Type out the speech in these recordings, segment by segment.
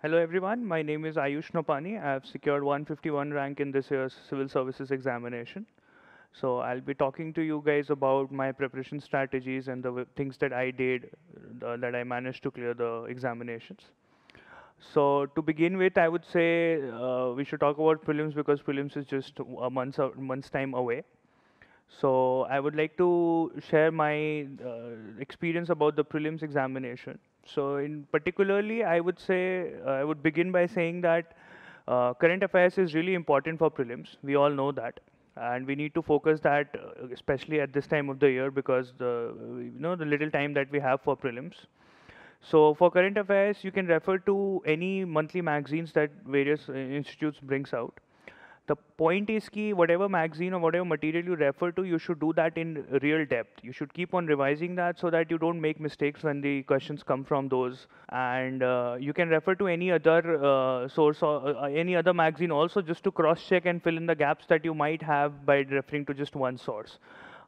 Hello everyone, my name is Ayush Nopany. I have secured 151 rank in this year's civil services examination. So I'll be talking to you guys about my preparation strategies and the things that I did that I managed to clear the examinations. So to begin with, I would say we should talk about prelims because prelims is just a month's time away. So I would like to share my experience about the prelims examination. So in particularly, I would say I would begin by saying that current affairs is really important for prelims. We all know that, and we need to focus that, especially at this time of the year, because the little time that we have for prelims. So for current affairs, you can refer to any monthly magazines that various institutes brings out. The point is ki whatever magazine or whatever material you refer to, you should do that in real depth. You should keep on revising that so that you don't make mistakes when the questions come from those. And you can refer to any other source or any other magazine also, just to cross check and fill in the gaps that you might have by referring to just one source.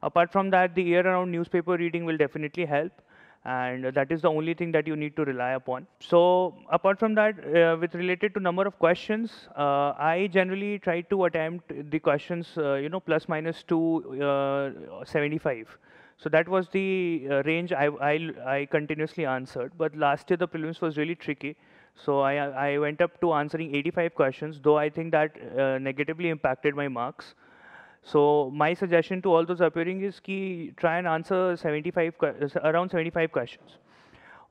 Apart from that, the year-round newspaper reading will definitely help, and that is the only thing that you need to rely upon. So apart from that, with related to number of questions, I generally try to attempt the questions, plus minus to 75. So that was the range I continuously answered. But last year the prelims was really tricky. So I went up to answering 85 questions, though I think that negatively impacted my marks. So my suggestion to all those appearing is ki try and answer around 75 questions.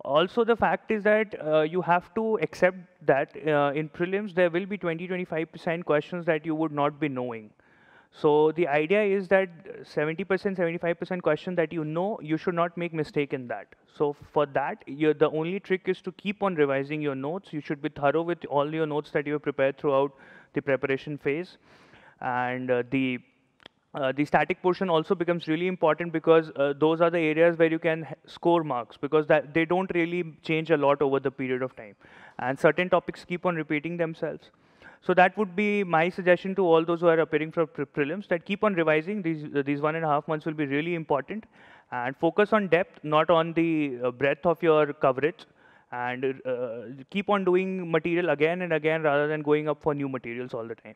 Also, the fact is that you have to accept that in prelims there will be 20-25% questions that you would not be knowing. So the idea is that 70%, 75% question that you know, you should not make mistake in that. So for that, the only trick is to keep on revising your notes. You should be thorough with all your notes that you have prepared throughout the preparation phase. And the static portion also becomes really important because those are the areas where you can score marks, because that they don't really change a lot over the period of time, and certain topics keep on repeating themselves. So that would be my suggestion to all those who are appearing for prelims, that keep on revising. These 1.5 months will be really important, and focus on depth, not on the breadth of your coverage, and keep on doing material again and again rather than going up for new materials all the time.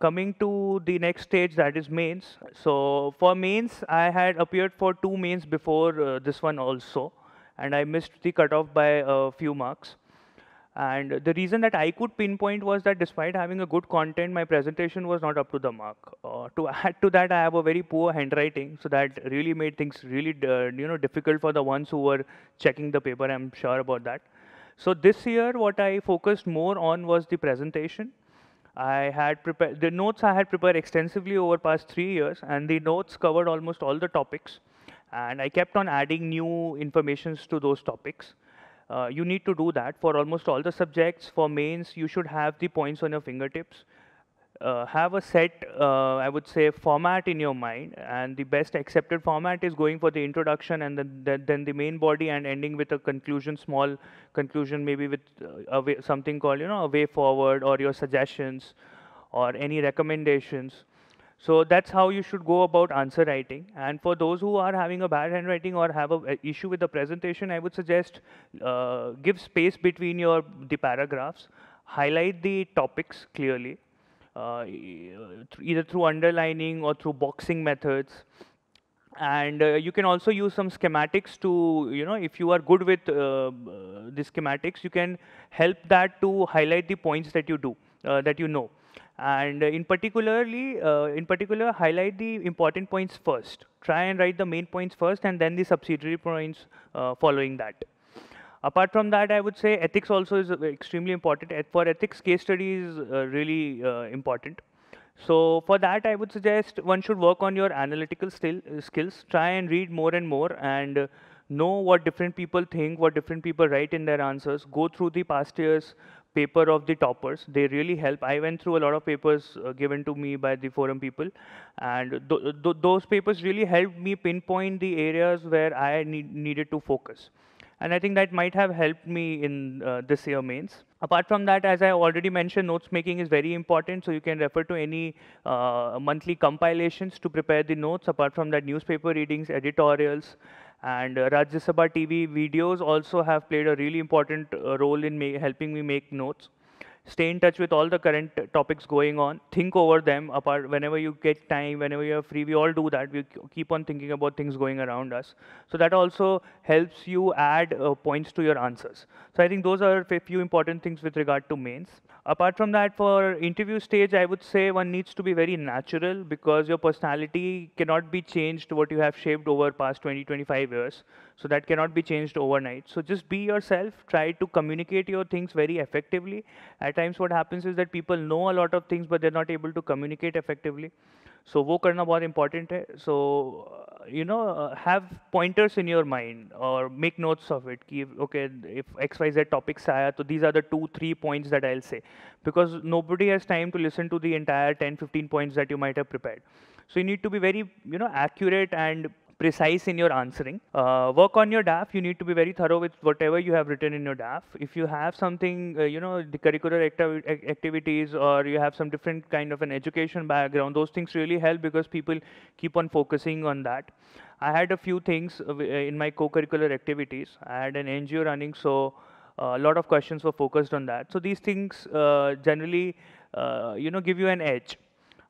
Coming to the next stage, that is mains. So for mains, I had appeared for 2 mains before this one also, and I missed the cutoff by a few marks. And the reason that I could pinpoint was that despite having a good content, my presentation was not up to the mark. To add to that, I have a very poor handwriting, so that really made things really difficult for the ones who were checking the paper. I'm sure about that. So this year, what I focused more on was the presentation. I had prepared the notes. I had prepared extensively over past 3 years, and the notes covered almost all the topics. And I kept on adding new informations to those topics. You need to do that for almost all the subjects. For mains, you should have the points on your fingertips. Have a set, I would say, format in your mind, and the best accepted format is going for the introduction and then the main body and ending with a conclusion, small conclusion, maybe with something called a way forward, or your suggestions or any recommendations. So that's how you should go about answer writing. And for those who are having a bad handwriting or have a issue with the presentation, I would suggest give space between the paragraphs, highlight the topics clearly, either through underlining or through boxing methods. And you can also use some schematics to, if you are good with the schematics, you can help that to highlight the points that you do, that you know. And in particular, highlight the important points first. Try and write the main points first, and then the subsidiary points following that. Apart from that, I would say ethics also is extremely important. For ethics, case study is really important. So for that, I would suggest one should work on your analytical skills. Try and read more and more, and know what different people think, what different people write in their answers. Go through the past year's paper of the toppers. They really help. I went through a lot of papers given to me by the forum people, and those papers really helped me pinpoint the areas where I needed to focus. And I think that might have helped me in this year mains. Apart from that, as I already mentioned, notes making is very important. So you can refer to any monthly compilations to prepare the notes. Apart from that, newspaper readings, editorials, And Rajya Sabha TV videos also have played a really important role in helping me make notes. Stay in touch with all the current topics going on. Think over them apart whenever you get time, whenever you're free. We all do that. We keep on thinking about things going around us. So that also helps you add points to your answers. So I think those are a few important things with regard to mains. Apart from that, for interview stage, I would say one needs to be very natural because your personality cannot be changed what you have shaped over past 20, 25 years. So that cannot be changed overnight. So just be yourself, try to communicate your things very effectively. At times what happens is that people know a lot of things, but they're not able to communicate effectively. So वो करना बहुत important है. So have pointers in your mind or make notes of it. कि okay, if XYZ topics आया, तो these are the 2-3 points that I'll say, because nobody has time to listen to the entire 10-15 points that you might have prepared. So you need to be very accurate and precise in your answering. Work on your DAF. You need to be very thorough with whatever you have written in your DAF. If you have something, the curricular activities, or you have some different kind of an education background, those things really help because people keep on focusing on that. I had a few things in my co-curricular activities. I had an NGO running, so a lot of questions were focused on that. So these things generally, give you an edge.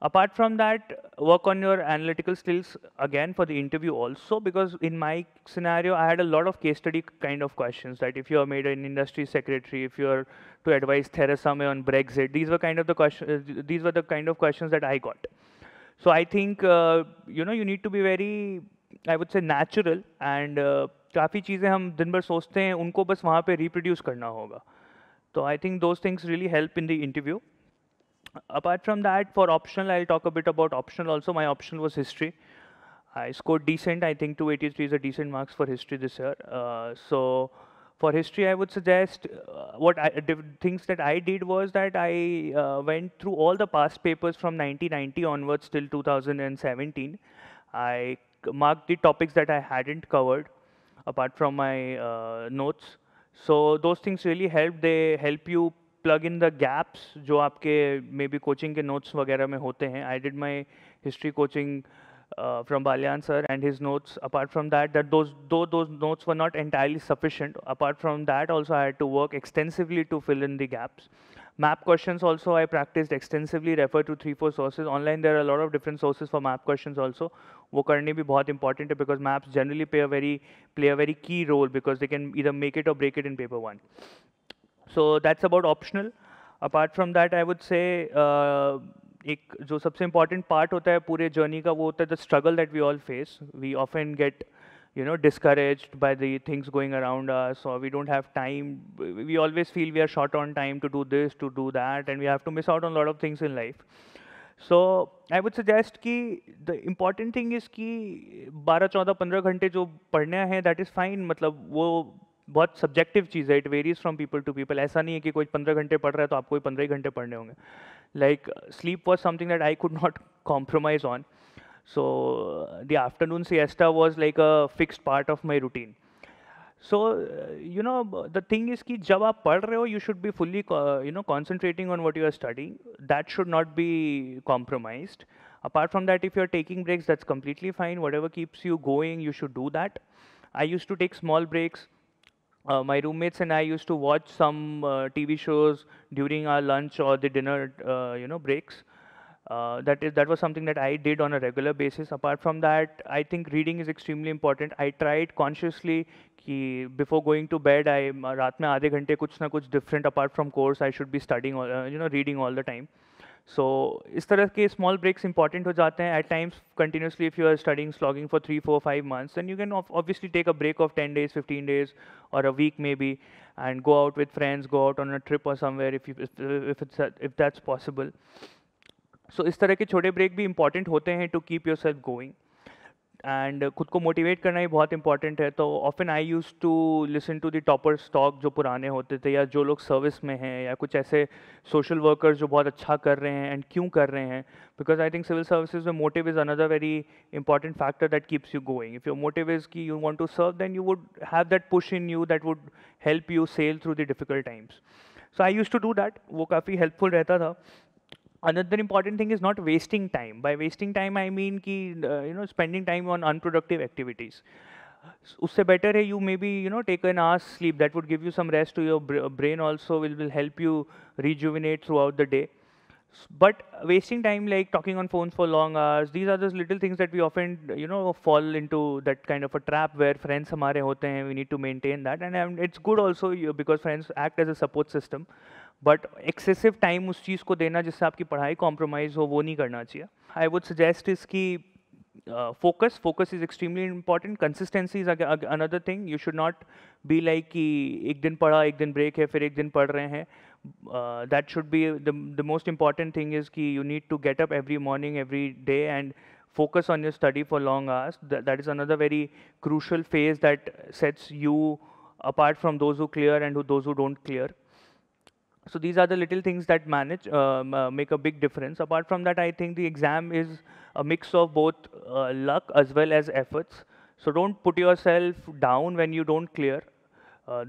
Apart from that, work on your analytical skills again for the interview also, because in my scenario, I had a lot of case study kind of questions, that if you are made an industry secretary, if you are to advise Theresa May on Brexit, these were kind of the questions, these were the kind of questions that I got. So I think, you need to be very, I would say, natural, and काफ़ी चीज़ें हम दिन भर सोचते हैं, उनको बस वहाँ पे reproduce करना होगा. So I think those things really help in the interview. Apart from that, for optional, I'll talk a bit about optional also. My optional was history. I scored decent. I think 283 is a decent marks for history this year. So for history, I would suggest things that I did was that I went through all the past papers from 1990 onwards till 2017. I marked the topics that I hadn't covered apart from my notes. So those things really help. They help you plug in the gaps जो आपके maybe coaching के notes वगैरह में होते हैं. I did my history coaching from Balyan sir and his notes. Apart from that, those notes were not entirely sufficient. Apart from that, also I had to work extensively to fill in the gaps. Map questions also I practiced extensively, refer to 3-4 sources. Online there are a lot of different sources for map questions also. वो करने भी बहुत important है because maps generally play a very key role because they can either make it or break it in paper 1. So that's about optional. Apart from that, I would say एक जो सबसे important part होता है पूरे journey का वो होता है the struggle that we all face. We often get discouraged by the things going around us, or we don't have time. We always feel we are short on time to do this, to do that, and we have to miss out on a lot of things in life. So I would suggest कि the important thing is कि 12, 14, 15 घंटे जो पढ़ने हैं that is fine. मतलब वो बहुत subjective चीज़ है. It varies from people to people. ऐसा नहीं है कि कोई 15 घंटे पढ़ रहा है तो आपको 15 ही घंटे पढ़ने होंगे. Like sleep was something that I could not compromise on. So the afternoon siesta was like a fixed part of my routine. So the thing is कि जब आप पढ़ रहे हो you should be fully concentrating on what you are studying. That should not be compromised. Apart from that, if you're taking breaks, that's completely fine. Whatever keeps you going, you should do that. I used to take small breaks. My roommates and I used to watch some TV shows during our lunch or the dinner, breaks. That was something that I did on a regular basis. Apart from that, I think reading is extremely important. I tried consciously कि before going to bed, रात में आधे घंटे कुछ ना कुछ different apart from course, I should be studying, reading all the time. So इस तरह के small breaks important हो जाते हैं. At times, continuously, if you are studying, slogging for 3, 4, 5 months, then you can obviously take a break of 10 days, 15 days, or a week maybe, and go out with friends, go out on a trip or somewhere if that's possible. So इस तरह के छोटे break भी important होते हैं to keep yourself going. And खुद को motivate करना ही बहुत इंपॉर्टेंट है. तो often I use to listen to the topper's talk जो पुराने होते थे, या जो लोग सर्विस में हैं, या कुछ ऐसे सोशल वर्कर्स जो बहुत अच्छा कर रहे हैं एंड क्यों कर रहे हैं. Because I think civil services में motive is another very important factor that keeps you going. If your motive is कि you want to serve, then you would have that push in you that would help you sail through the difficult times. So I use to do that. वो काफ़ी helpful रहता था. Another important thing is not wasting time. By wasting time, I mean spending time on unproductive activities. उससे better है you maybe take an hour's sleep. That would give you some rest to your brain also, will help you rejuvenate throughout the day. But wasting time like talking on phones for long hours, these are those little things that we often fall into that kind of a trap where friends हमारे होते हैं. We need to maintain that, and it's good also because friends act as a support system. But excessive time उस चीज़ को देना जिससे आपकी पढ़ाई compromise हो, वो नहीं करना चाहिए. I would suggest is कि focus is extremely important. Consistency is another thing. You should not be like कि एक दिन पढ़ा एक दिन break है फिर एक दिन पढ़ रहे हैं. That should be the most important thing is कि you need to get up every morning every day and focus on your study for long hours. That is another very crucial phase that sets you apart from those who clear and those who don't clear. So these are the little things that make a big difference. Apart from that, I think the exam is a mix of both luck as well as efforts. So don't put yourself down when you don't clear.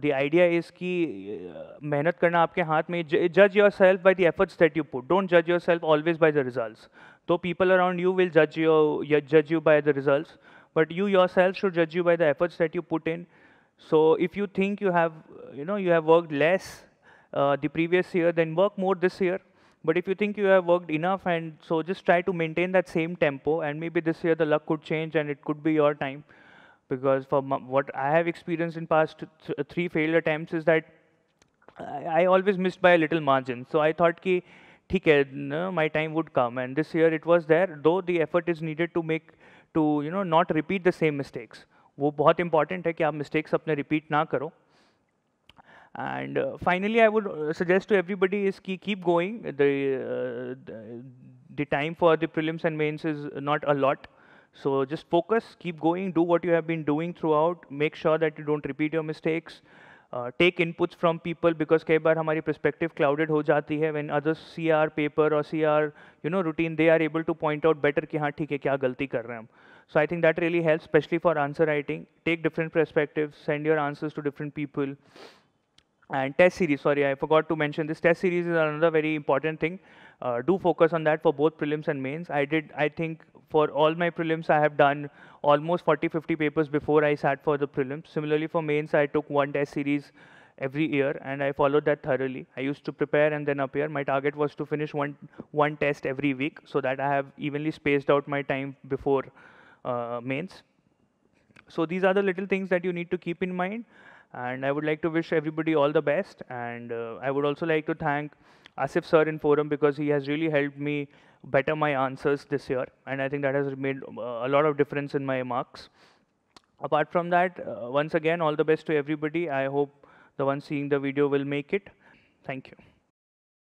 The idea is कि मेहनत करना आपके हाथ में. Judge yourself by the efforts that you put. Don't judge yourself always by the results. Though people around you will judge you by the results, but you yourself should judge you by the efforts that you put in. So if you think you have worked less the previous year, then work more this year. But if you think you have worked enough, and so just try to maintain that same tempo, and maybe this year the luck could change and it could be your time. Because for what I have experienced in past 3 failed attempts is that I always missed by a little margin. So I thought कि ठीक है, no, my time would come, and this year it was there. Though the effort is needed to not repeat the same mistakes. वो बहुत important है कि आप mistakes अपने repeat ना करो. And finally, I would suggest to everybody is keep going. The time for the prelims and mains is not a lot. So just focus, keep going, do what you have been doing throughout. Make sure that you don't repeat your mistakes. Take inputs from people, because कई बार हमारी perspective clouded हो जाती है. When others see our paper or see our routine, they are able to point out better कि हाँ ठीक है क्या गलती कर रहे हैं हम. So I think that really helps, especially for answer writing. Take different perspectives, send your answers to different people. And test series, sorry, I forgot to mention this. Test series is another very important thing. Do focus on that for both prelims and mains. I think for all my prelims, I have done almost 40-50 papers before I sat for the prelims. Similarly, for mains, I took one test series every year, and I followed that thoroughly. I used to prepare and then appear. My target was to finish one test every week, so that I have evenly spaced out my time before mains. So these are the little things that you need to keep in mind. And I would like to wish everybody all the best. And I would also like to thank Asif sir in Forum, because he has really helped me better my answers this year. And I think that has made a lot of difference in my marks. Apart from that, once again, all the best to everybody. I hope the ones seeing the video will make it. Thank you.